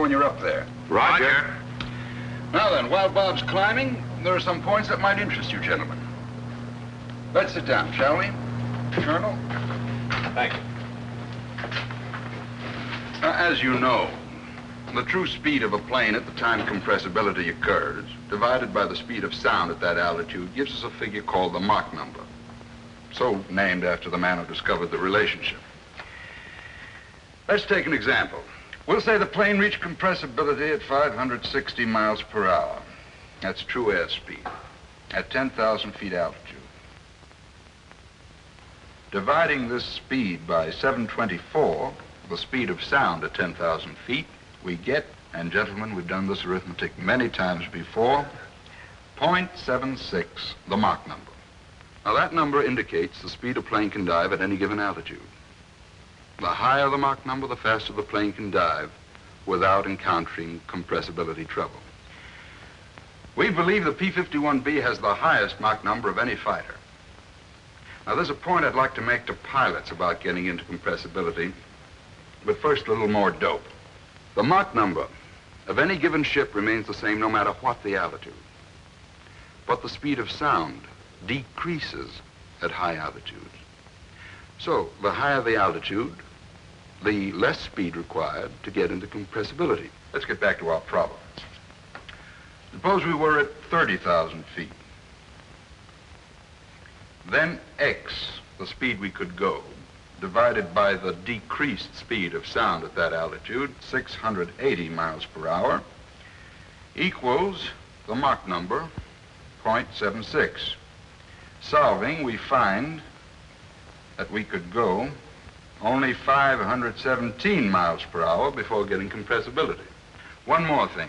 when you're up there. Roger. Now then, while Bob's climbing, there are some points that might interest you, gentlemen. Let's sit down, shall we? Colonel? Thank you. Now, as you know, the true speed of a plane at the time compressibility occurs, divided by the speed of sound at that altitude, gives us a figure called the Mach number. So named after the man who discovered the relationship. Let's take an example. We'll say the plane reached compressibility at 560 miles per hour. That's true airspeed at 10,000 feet altitude. Dividing this speed by 724, the speed of sound at 10,000 feet, we get, and gentlemen, we've done this arithmetic many times before, 0.76, the Mach number. Now that number indicates the speed a plane can dive at any given altitude. The higher the Mach number, the faster the plane can dive without encountering compressibility trouble. We believe the P-51B has the highest Mach number of any fighter. Now there's a point I'd like to make to pilots about getting into compressibility, but first a little more dope. The Mach number of any given ship remains the same no matter what the altitude. But the speed of sound decreases at high altitudes. So the higher the altitude, the less speed required to get into compressibility. Let's get back to our problem. Suppose we were at 30,000 feet. Then X, the speed we could go, divided by the decreased speed of sound at that altitude, 680 miles per hour, equals the Mach number, 0.76. Solving, we find that we could go only 517 miles per hour before getting compressibility. One more thing.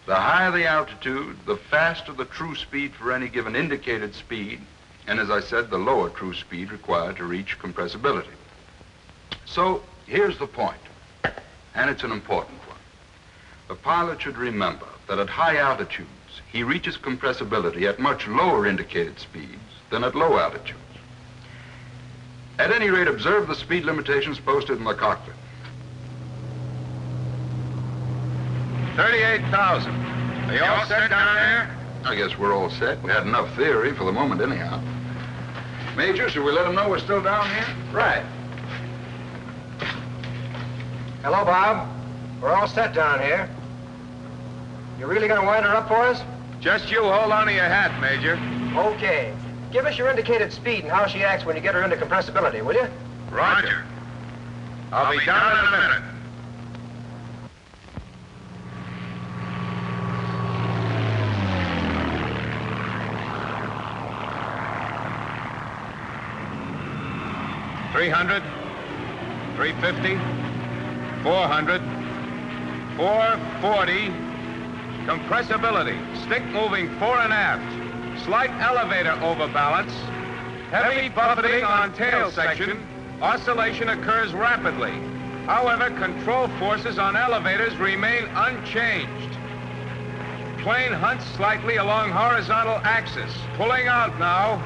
The higher the altitude, the faster the true speed for any given indicated speed, and as I said, the lower true speed required to reach compressibility. So here's the point, and it's an important one. The pilot should remember that at high altitudes, he reaches compressibility at much lower indicated speeds than at low altitudes. At any rate, observe the speed limitations posted in the cockpit. 38,000. Are you all set down there? I guess we're all set. We had enough theory for the moment anyhow. Major, should we let them know we're still down here? Right. Hello, Bob. We're all set down here. You really gonna wind her up for us? Just you hold on to your hat, Major. Okay. Give us your indicated speed and how she acts when you get her into compressibility, will you? Roger. I'll be down in a minute. $300, $350, $400, $440. Compressibility, stick moving fore and aft, slight elevator overbalance, heavy buffeting on tail section, oscillation occurs rapidly. However, control forces on elevators remain unchanged. Plane hunts slightly along horizontal axis, pulling out now.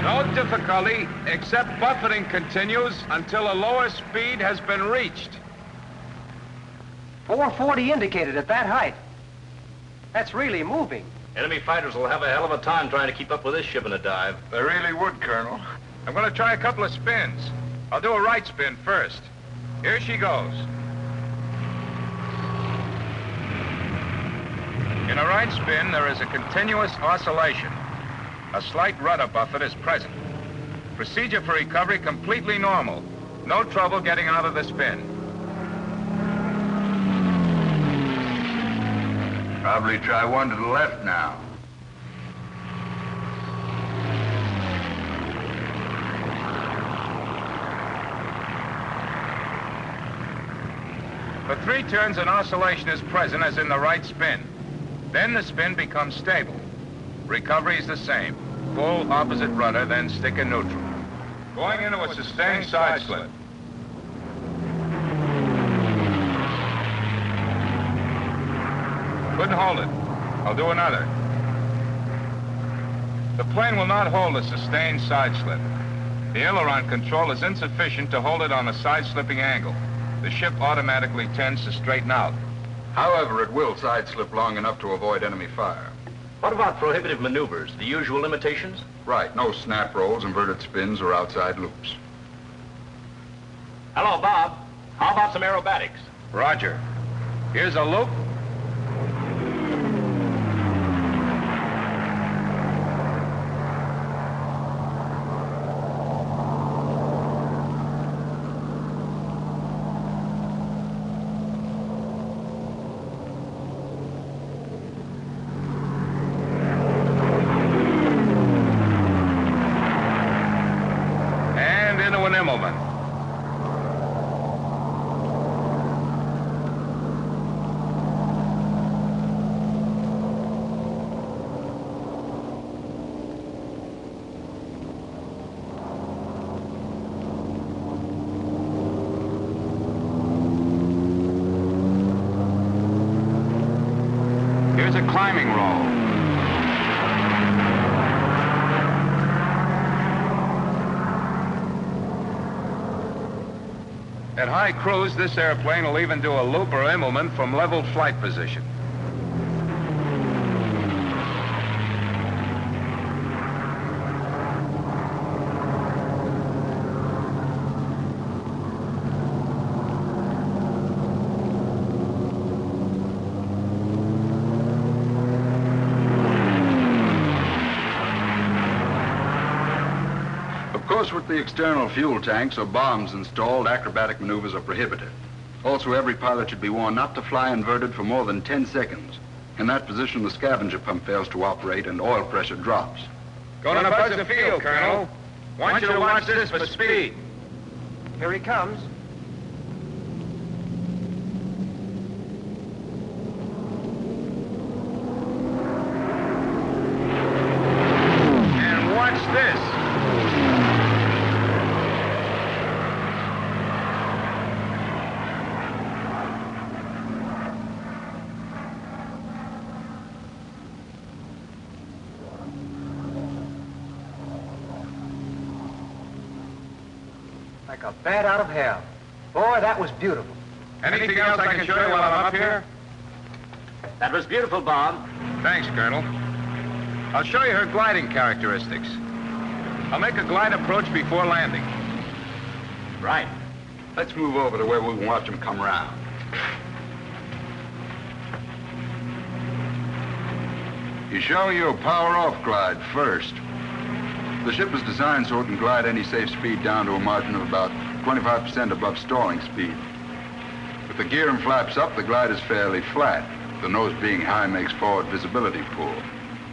No difficulty, except buffeting continues until a lower speed has been reached. 440 indicated at that height. That's really moving. Enemy fighters will have a hell of a time trying to keep up with this ship in a dive. They really would, Colonel. I'm going to try a couple of spins. I'll do a right spin first. Here she goes. In a right spin, there is a continuous oscillation. A slight rudder buffet is present. Procedure for recovery completely normal. No trouble getting out of the spin. Probably try one to the left now. For 3 turns, an oscillation is present as in the right spin. Then the spin becomes stable. Recovery is the same. Full opposite rudder, then stick in neutral. Going into a sustained side slip. Couldn't hold it. I'll do another. The plane will not hold a sustained side slip. The aileron control is insufficient to hold it on a side-slipping angle. The ship automatically tends to straighten out. However, it will side slip long enough to avoid enemy fire. What about prohibitive maneuvers? The usual limitations? Right, no snap rolls, inverted spins, or outside loops. Hello, Bob. How about some aerobatics? Roger. Here's a loop. And into an Immelman. Here's a climbing roll. At high cruise, this airplane will even do a loop or Immelman from level flight position. Of course, with the external fuel tanks or bombs installed, acrobatic maneuvers are prohibited. Also, every pilot should be warned not to fly inverted for more than 10 seconds. In that position, the scavenger pump fails to operate and oil pressure drops. Gonna buzz the field, Colonel. Want you to watch this for speed. Here he comes. And watch this. Like a bat out of hell. Boy, that was beautiful. Anything else I can show you while I'm up here? That was beautiful, Bob. Thanks, Colonel. I'll show you her gliding characteristics. I'll make a glide approach before landing. Right. Let's move over to where we can watch them come around. You show your power-off glide first. The ship is designed so it can glide any safe speed down to a margin of about 25% above stalling speed. With the gear and flaps up, the glide is fairly flat. The nose being high makes forward visibility poor.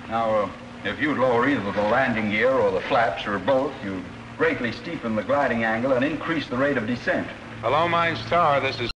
Now, if you'd lower either the landing gear or the flaps or both, you'd greatly steepen the gliding angle and increase the rate of descent. Hello, Mines Tower. This is